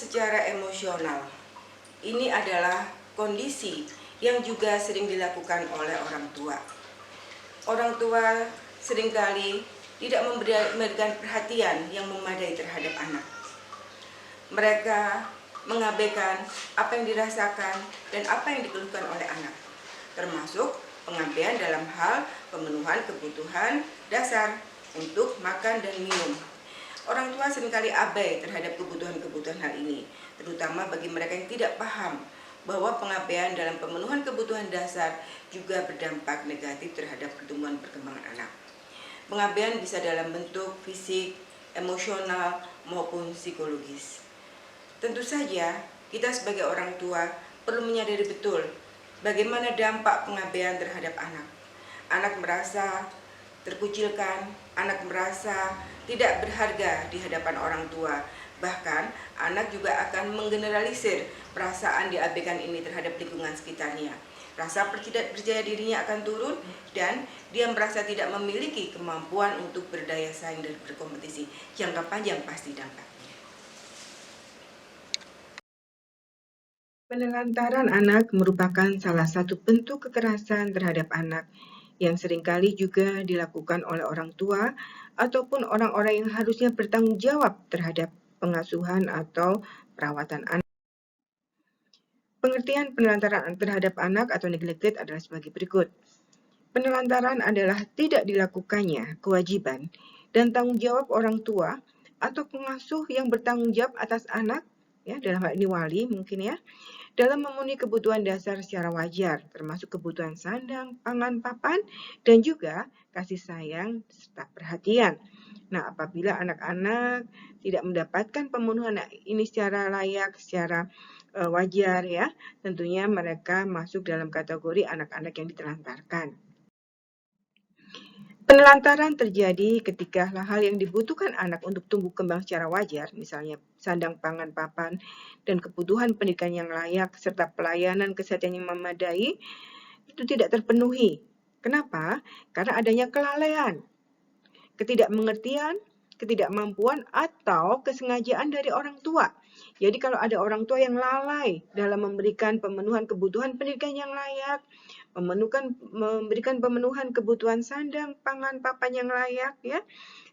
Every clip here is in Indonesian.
secara emosional. Ini adalah kondisi yang juga sering dilakukan oleh orang tua. Orang tua seringkali tidak memberikan perhatian yang memadai terhadap anak. Mereka mengabaikan apa yang dirasakan dan apa yang dikeluhkan oleh anak, termasuk pengabaian dalam hal pemenuhan kebutuhan dasar untuk makan dan minum. Orang tua seringkali abai terhadap kebutuhan-kebutuhan hal ini, terutama bagi mereka yang tidak paham bahwa pengabaian dalam pemenuhan kebutuhan dasar juga berdampak negatif terhadap pertumbuhan perkembangan anak. Pengabaian bisa dalam bentuk fisik, emosional, maupun psikologis. Tentu saja, kita sebagai orang tua perlu menyadari betul bagaimana dampak pengabaian terhadap anak. Anak merasa terkucilkan, anak merasa tidak berharga di hadapan orang tua. Bahkan, anak juga akan menggeneralisir perasaan diabaikan ini terhadap lingkungan sekitarnya. Rasa percaya dirinya akan turun dan dia merasa tidak memiliki kemampuan untuk berdaya saing dan berkompetisi. Jangka panjang pasti dampaknya. Penelantaran anak merupakan salah satu bentuk kekerasan terhadap anak yang seringkali juga dilakukan oleh orang tua ataupun orang-orang yang harusnya bertanggung jawab terhadap pengasuhan atau perawatan anak. Pengertian penelantaran terhadap anak atau neglected adalah sebagai berikut. Penelantaran adalah tidak dilakukannya kewajiban dan tanggung jawab orang tua atau pengasuh yang bertanggung jawab atas anak, ya, dalam hal ini wali mungkin ya, dalam memenuhi kebutuhan dasar secara wajar, termasuk kebutuhan sandang, pangan, papan, dan juga kasih sayang serta perhatian. Nah, apabila anak-anak tidak mendapatkan pemenuhan ini secara layak, secara wajar ya, tentunya mereka masuk dalam kategori anak-anak yang ditelantarkan. Penelantaran terjadi ketika hal-hal yang dibutuhkan anak untuk tumbuh kembang secara wajar, misalnya sandang, pangan, papan, dan kebutuhan pendidikan yang layak, serta pelayanan kesehatan yang memadai, itu tidak terpenuhi. Kenapa? Karena adanya kelalaian, ketidakmengertian, ketidakmampuan, atau kesengajaan dari orang tua. Jadi kalau ada orang tua yang lalai dalam memberikan pemenuhan kebutuhan pendidikan yang layak, memberikan pemenuhan kebutuhan sandang, pangan, papan yang layak, ya.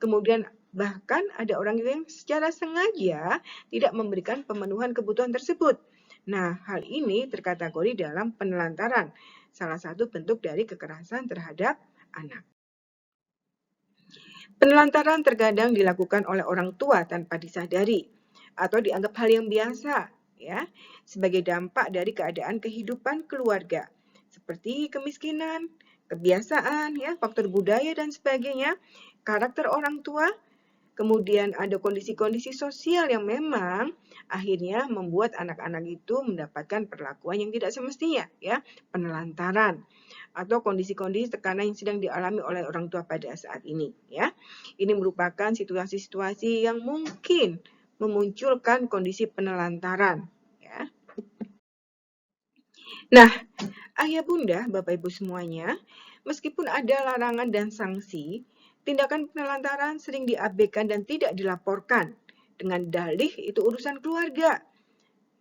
Kemudian bahkan ada orang yang secara sengaja tidak memberikan pemenuhan kebutuhan tersebut. Nah, hal ini terkategori dalam penelantaran, salah satu bentuk dari kekerasan terhadap anak. Penelantaran terkadang dilakukan oleh orang tua tanpa disadari atau dianggap hal yang biasa, ya, sebagai dampak dari keadaan kehidupan keluarga, seperti kemiskinan, kebiasaan, ya, faktor budaya dan sebagainya, karakter orang tua. Kemudian ada kondisi-kondisi sosial yang memang akhirnya membuat anak-anak itu mendapatkan perlakuan yang tidak semestinya, ya, penelantaran atau kondisi-kondisi tekanan yang sedang dialami oleh orang tua pada saat ini, ya. Ini merupakan situasi-situasi yang mungkin memunculkan kondisi penelantaran, ya. Nah, ayah bunda, Bapak Ibu semuanya, meskipun ada larangan dan sanksi, tindakan penelantaran sering diabaikan dan tidak dilaporkan dengan dalih itu urusan keluarga.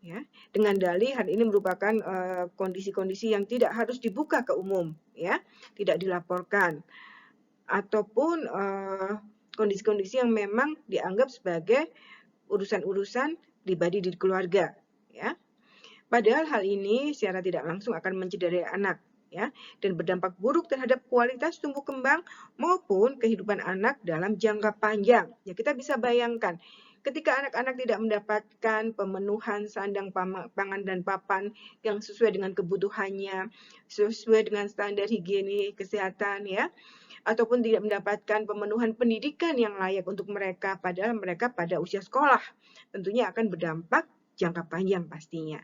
Ya, dengan dalih hal ini merupakan kondisi-kondisi yang tidak harus dibuka ke umum, ya, tidak dilaporkan, ataupun kondisi-kondisi yang memang dianggap sebagai urusan-urusan pribadi di keluarga, ya. Padahal hal ini secara tidak langsung akan mencederai anak, ya, dan berdampak buruk terhadap kualitas tumbuh kembang maupun kehidupan anak dalam jangka panjang. Ya, kita bisa bayangkan ketika anak-anak tidak mendapatkan pemenuhan sandang, pangan, dan papan yang sesuai dengan kebutuhannya, sesuai dengan standar higiene kesehatan, ya, ataupun tidak mendapatkan pemenuhan pendidikan yang layak untuk mereka, padahal mereka pada usia sekolah, tentunya akan berdampak jangka panjang pastinya.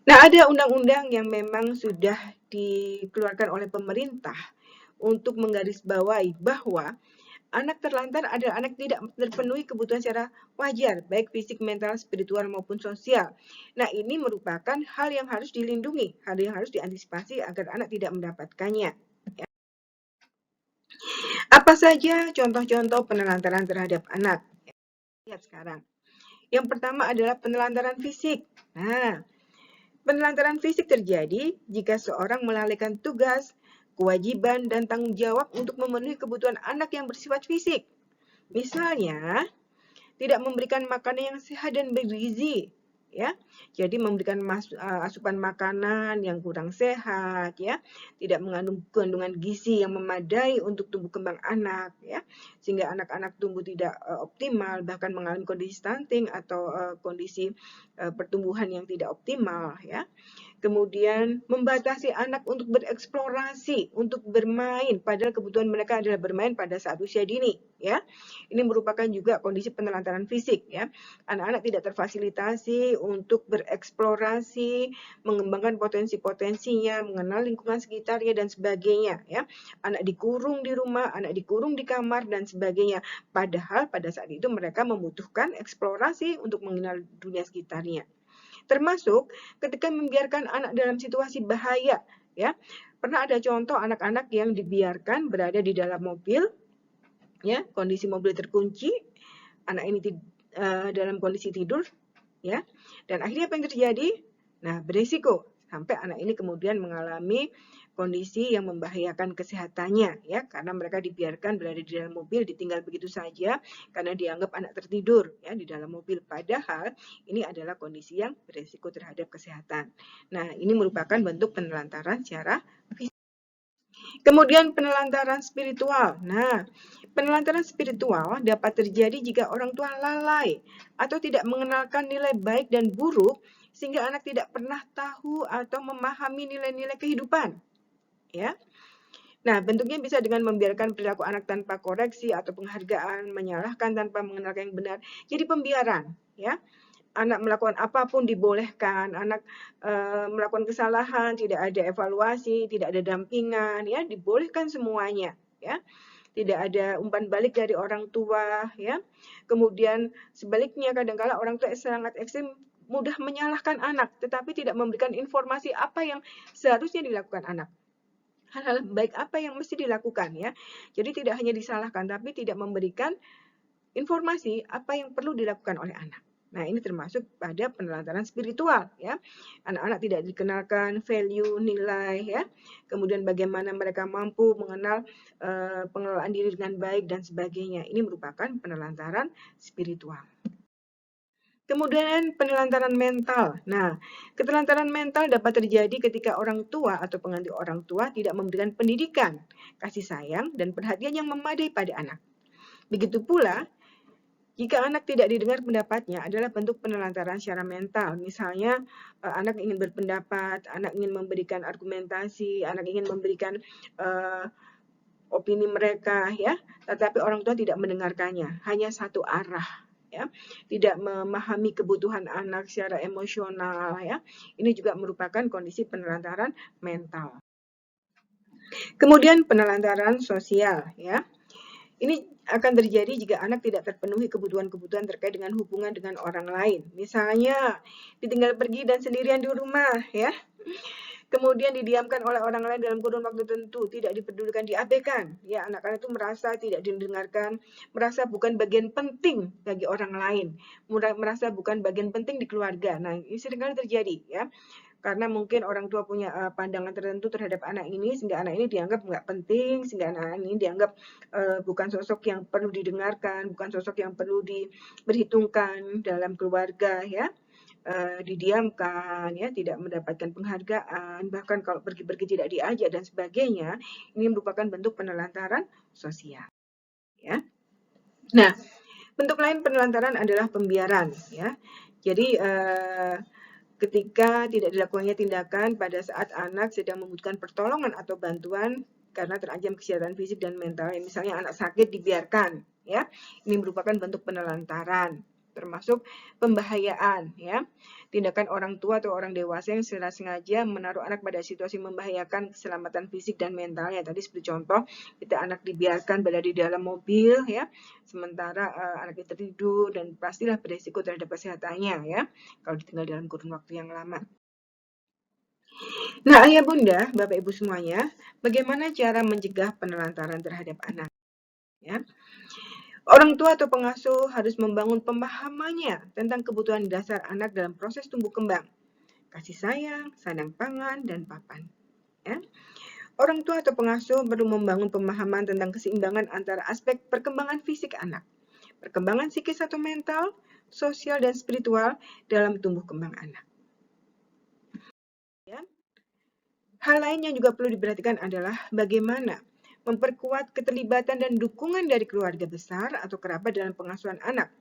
Nah, ada undang-undang yang memang sudah dikeluarkan oleh pemerintah untuk menggarisbawahi bahwa anak terlantar adalah anak tidak terpenuhi kebutuhan secara wajar, baik fisik, mental, spiritual, maupun sosial. Nah, ini merupakan hal yang harus dilindungi, hal yang harus diantisipasi agar anak tidak mendapatkannya. Ya. Apa saja contoh-contoh penelantaran terhadap anak? Lihat sekarang. Yang pertama adalah penelantaran fisik. Nah, penelantaran fisik terjadi jika seorang melalaikan tugas, kewajiban, dan tanggung jawab untuk memenuhi kebutuhan anak yang bersifat fisik. Misalnya, tidak memberikan makanan yang sehat dan bergizi, ya. Jadi memberikan asupan makanan yang kurang sehat, ya, tidak mengandung kandungan gizi yang memadai untuk tumbuh kembang anak, ya, sehingga anak-anak tumbuh tidak optimal, bahkan mengalami kondisi stunting atau kondisi pertumbuhan yang tidak optimal, ya. Kemudian membatasi anak untuk bereksplorasi, untuk bermain, padahal kebutuhan mereka adalah bermain pada saat usia dini, ya. Ini merupakan juga kondisi penelantaran fisik, ya. Anak-anak tidak terfasilitasi untuk bereksplorasi, mengembangkan potensi-potensinya, mengenal lingkungan sekitarnya dan sebagainya, ya. Anak dikurung di rumah, anak dikurung di kamar dan sebagainya. Padahal pada saat itu mereka membutuhkan eksplorasi untuk mengenal dunia sekitarnya. Termasuk ketika membiarkan anak dalam situasi bahaya, ya. Pernah ada contoh anak-anak yang dibiarkan berada di dalam mobil, ya, kondisi mobil terkunci, anak ini dalam kondisi tidur, ya. Dan akhirnya apa yang terjadi? Nah, berisiko sampai anak ini kemudian mengalami kondisi yang membahayakan kesehatannya, ya, karena mereka dibiarkan berada di dalam mobil, ditinggal begitu saja karena dianggap anak tertidur, ya, di dalam mobil. Padahal ini adalah kondisi yang berisiko terhadap kesehatan. Nah, ini merupakan bentuk penelantaran secara fisik. Kemudian penelantaran spiritual. Nah, penelantaran spiritual dapat terjadi jika orang tua lalai atau tidak mengenalkan nilai baik dan buruk sehingga anak tidak pernah tahu atau memahami nilai-nilai kehidupan, ya. Nah, bentuknya bisa dengan membiarkan perilaku anak tanpa koreksi atau penghargaan, menyalahkan tanpa mengenalkan yang benar. Jadi pembiaran, ya. Anak melakukan apapun dibolehkan, anak melakukan kesalahan, tidak ada evaluasi, tidak ada dampingan, ya, dibolehkan semuanya, ya. Tidak ada umpan balik dari orang tua, ya. Kemudian sebaliknya kadang-kala orang tua sangat ekstrim, mudah menyalahkan anak, tetapi tidak memberikan informasi apa yang seharusnya dilakukan anak. Hal-hal baik apa yang mesti dilakukan, ya. Jadi tidak hanya disalahkan, tapi tidak memberikan informasi apa yang perlu dilakukan oleh anak. Nah, ini termasuk pada penelantaran spiritual, ya. Anak-anak tidak dikenalkan value, nilai, ya. Kemudian bagaimana mereka mampu mengenal pengelolaan diri dengan baik dan sebagainya. Ini merupakan penelantaran spiritual. Kemudian penelantaran mental. Nah, ketelantaran mental dapat terjadi ketika orang tua atau pengganti orang tua tidak memberikan pendidikan, kasih sayang, dan perhatian yang memadai pada anak. Begitu pula, jika anak tidak didengar pendapatnya adalah bentuk penelantaran secara mental. Misalnya, anak ingin berpendapat, anak ingin memberikan argumentasi, anak ingin memberikan opini mereka, ya, tetapi orang tua tidak mendengarkannya, hanya satu arah, ya, tidak memahami kebutuhan anak secara emosional, ya. Ini juga merupakan kondisi penelantaran mental. Kemudian penelantaran sosial, ya. Ini akan terjadi jika anak tidak terpenuhi kebutuhan-kebutuhan terkait dengan hubungan dengan orang lain. Misalnya, ditinggal pergi dan sendirian di rumah, ya. Kemudian didiamkan oleh orang lain dalam kurun waktu tertentu, tidak dipedulikan, diabaikan. Ya, anak-anak itu merasa tidak didengarkan, merasa bukan bagian penting bagi orang lain, merasa bukan bagian penting di keluarga. Nah, ini seringkali terjadi, ya. Karena mungkin orang tua punya pandangan tertentu terhadap anak ini, sehingga anak ini dianggap nggak penting, sehingga anak ini dianggap bukan sosok yang perlu didengarkan, bukan sosok yang perlu diperhitungkan dalam keluarga, ya. Didiamkan, ya, tidak mendapatkan penghargaan, bahkan kalau pergi-pergi tidak diajak dan sebagainya. Ini merupakan bentuk penelantaran sosial, ya. Nah, bentuk lain penelantaran adalah pembiaran, ya. Jadi ketika tidak dilakukannya tindakan pada saat anak sedang membutuhkan pertolongan atau bantuan karena terancam kesehatan fisik dan mental, misalnya anak sakit dibiarkan, ya. Ini merupakan bentuk penelantaran, termasuk pembahayaan, ya. Tindakan orang tua atau orang dewasa yang secara sengaja menaruh anak pada situasi membahayakan keselamatan fisik dan mentalnya. Tadi seperti contoh, kita anak dibiarkan berada di dalam mobil, ya, sementara anak itu tertidur dan pastilah beresiko terhadap kesehatannya, ya, kalau ditinggal dalam kurun waktu yang lama. Nah, ayah bunda, bapak ibu semuanya, bagaimana cara mencegah penelantaran terhadap anak? Ya. Orang tua atau pengasuh harus membangun pemahamannya tentang kebutuhan dasar anak dalam proses tumbuh kembang, kasih sayang, sandang pangan, dan papan. Ya. Orang tua atau pengasuh perlu membangun pemahaman tentang keseimbangan antara aspek perkembangan fisik anak, perkembangan psikis atau mental, sosial, dan spiritual dalam tumbuh kembang anak. Ya. Hal lain yang juga perlu diperhatikan adalah bagaimana memperkuat keterlibatan dan dukungan dari keluarga besar atau kerabat dalam pengasuhan anak,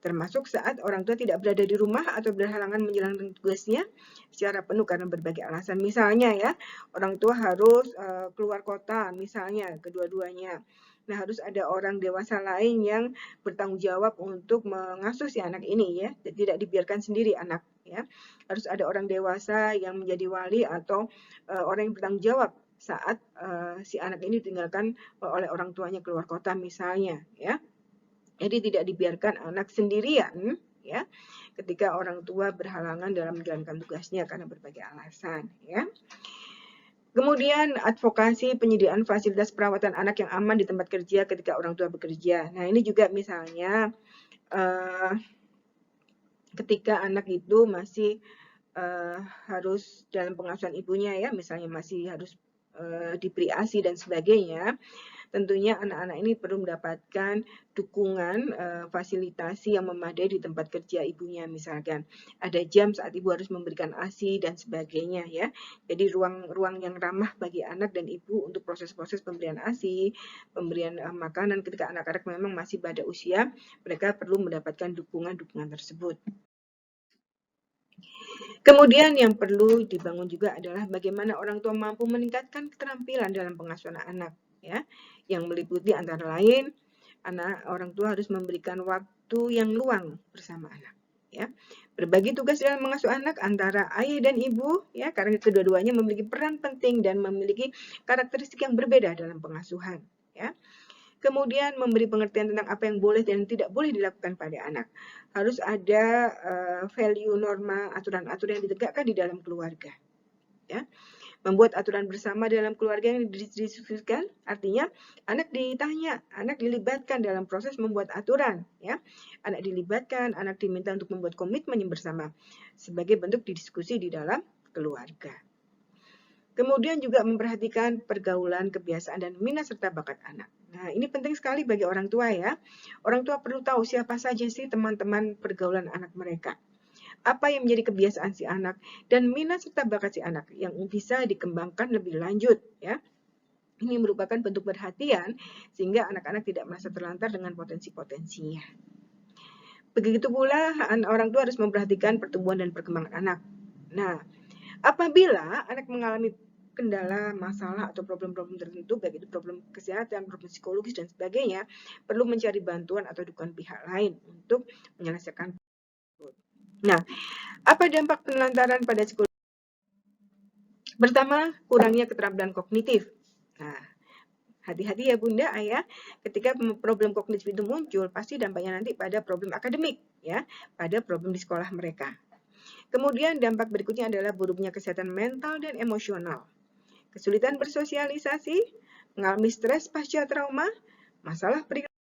termasuk saat orang tua tidak berada di rumah atau berhalangan menjalankan tugasnya secara penuh karena berbagai alasan. Misalnya ya, orang tua harus keluar kota, misalnya kedua-duanya. Nah, harus ada orang dewasa lain yang bertanggung jawab untuk mengasuh si anak ini ya, tidak dibiarkan sendiri anak ya. Harus ada orang dewasa yang menjadi wali atau orang yang bertanggung jawab saat si anak ini ditinggalkan oleh orang tuanya keluar kota misalnya ya. Jadi tidak dibiarkan anak sendirian ya ketika orang tua berhalangan dalam menjalankan tugasnya karena berbagai alasan ya. Kemudian advokasi penyediaan fasilitas perawatan anak yang aman di tempat kerja ketika orang tua bekerja. Nah, ini juga misalnya ketika anak itu masih harus dalam pengasuhan ibunya ya, misalnya masih harus diberi ASI dan sebagainya. Tentunya anak-anak ini perlu mendapatkan dukungan fasilitasi yang memadai di tempat kerja ibunya misalkan. Ada jam saat ibu harus memberikan ASI dan sebagainya ya. Jadi ruang-ruang yang ramah bagi anak dan ibu untuk proses-proses pemberian ASI, pemberian makanan ketika anak-anak memang masih pada usia, mereka perlu mendapatkan dukungan-dukungan tersebut. Kemudian yang perlu dibangun juga adalah bagaimana orang tua mampu meningkatkan keterampilan dalam pengasuhan anak ya, yang meliputi antara lain orang tua harus memberikan waktu yang luang bersama anak ya. Berbagi tugas dalam mengasuh anak antara ayah dan ibu ya, karena kedua-duanya memiliki peran penting dan memiliki karakteristik yang berbeda dalam pengasuhan ya. Kemudian memberi pengertian tentang apa yang boleh dan tidak boleh dilakukan pada anak. Harus ada value, norma, aturan-aturan yang ditegakkan di dalam keluarga. Ya. Membuat aturan bersama dalam keluarga yang didiskusikan, artinya anak ditanya, anak dilibatkan dalam proses membuat aturan. Ya. Anak dilibatkan, anak diminta untuk membuat komitmen yang bersama sebagai bentuk diskusi di dalam keluarga. Kemudian juga memperhatikan pergaulan, kebiasaan, dan minat serta bakat anak. Nah, ini penting sekali bagi orang tua ya. Orang tua perlu tahu siapa saja sih teman-teman pergaulan anak mereka. Apa yang menjadi kebiasaan si anak dan minat serta bakat si anak yang bisa dikembangkan lebih lanjut ya. Ini merupakan bentuk perhatian sehingga anak-anak tidak merasa terlantar dengan potensi-potensinya. Begitu pula orang tua harus memperhatikan pertumbuhan dan perkembangan anak. Nah, apabila anak mengalami kendala, masalah, atau problem-problem tertentu, baik itu problem kesehatan, problem psikologis, dan sebagainya, perlu mencari bantuan atau dukungan pihak lain untuk menyelesaikan. Nah, apa dampak penelantaran pada psikologi? Pertama, kurangnya keterampilan kognitif. Nah, hati-hati ya Bunda, Ayah, ketika problem kognitif itu muncul, pasti dampaknya nanti pada problem akademik, ya, pada problem di sekolah mereka. Kemudian dampak berikutnya adalah buruknya kesehatan mental dan emosional. Kesulitan bersosialisasi, mengalami stres pasca trauma, masalah perilaku,